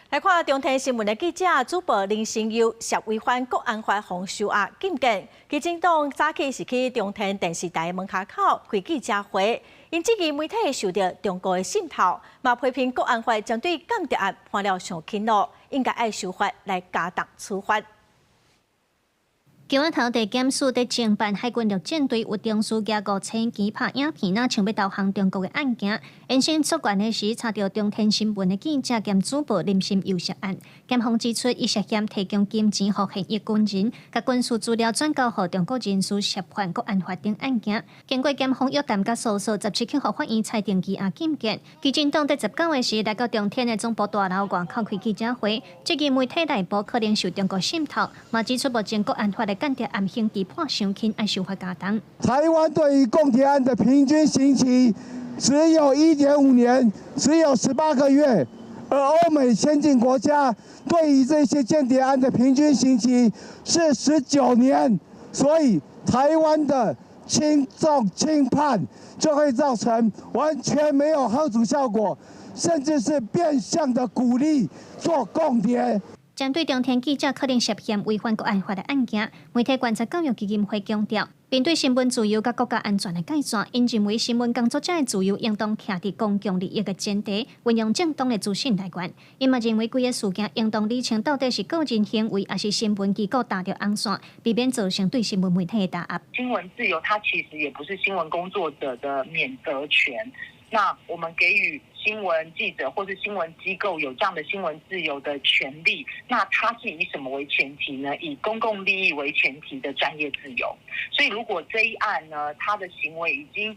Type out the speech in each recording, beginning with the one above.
来看中天新闻的记者主播林成佑涉违反国安法防收押禁见，基进党早起是去中天电视台门口开记者会，因这个媒体受到中国的渗透，嘛批评国安法针对间谍案判了上轻了，应该按修法来加重处罚。 今仔头地检署伫侦办海军陆战队有中暑加5,000支拍影片，像要投降中国的案件。因先出关的时，查到中天新闻的记者兼主播林心游涉案，检方指出，伊涉嫌提供金钱予现役军人，甲军事资料转交予中国人士涉犯国安法等案件。经过检方约谈甲搜索，17起互法院裁定羁押禁见。基进党伫19日时来到中天的总部大楼外口开记者会，这个媒体内部可能受中国渗透，嘛指出目前国安法的 间谍案刑期判上轻，按修法加重。台湾对于共谍案的平均刑期只有1.5年，只有18个月，而欧美先进国家对于这些间谍案的平均刑期是19年，所以台湾的轻重轻判就会造成完全没有嚇阻效果，甚至是变相的鼓励做共谍。 针对中天记者可能涉嫌违反国安法的案件，媒体观察教育基金会强调，面对新闻自由甲国家安全的改善，因认为新闻工作者的自由应当徛伫公共利益的前提，运用正当的资讯来源。因嘛认为，规个事件应当厘清到底是个人行为，还是新闻机构打着红线，避免造成对新闻媒体的打压。新闻自由，它其实也不是新闻工作者的免责权。 那我们给予新闻记者或是新闻机构有这样的新闻自由的权利，那它是以什么为前提呢？以公共利益为前提的专业自由。所以，如果这一案呢，他的行为已经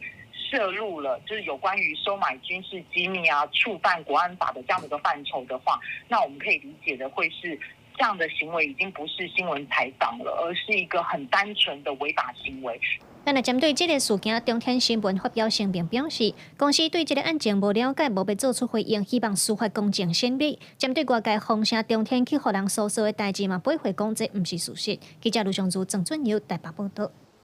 涉入了，就是有关于收买军事机密啊、触犯国安法的这样的一个范畴的话，那我们可以理解的会是。 这样的行为已经不是新闻采访了，而是一个很单纯的违法行为。咱来针对这个事件，中天新闻发表声明表示，公司对这个案件无了解，无要做出回应，希望司法公正审理。针对外界风声中天去互人搜索的代志嘛，不会讲这不是事实。记者卢尚珠、郑俊尧台北报道。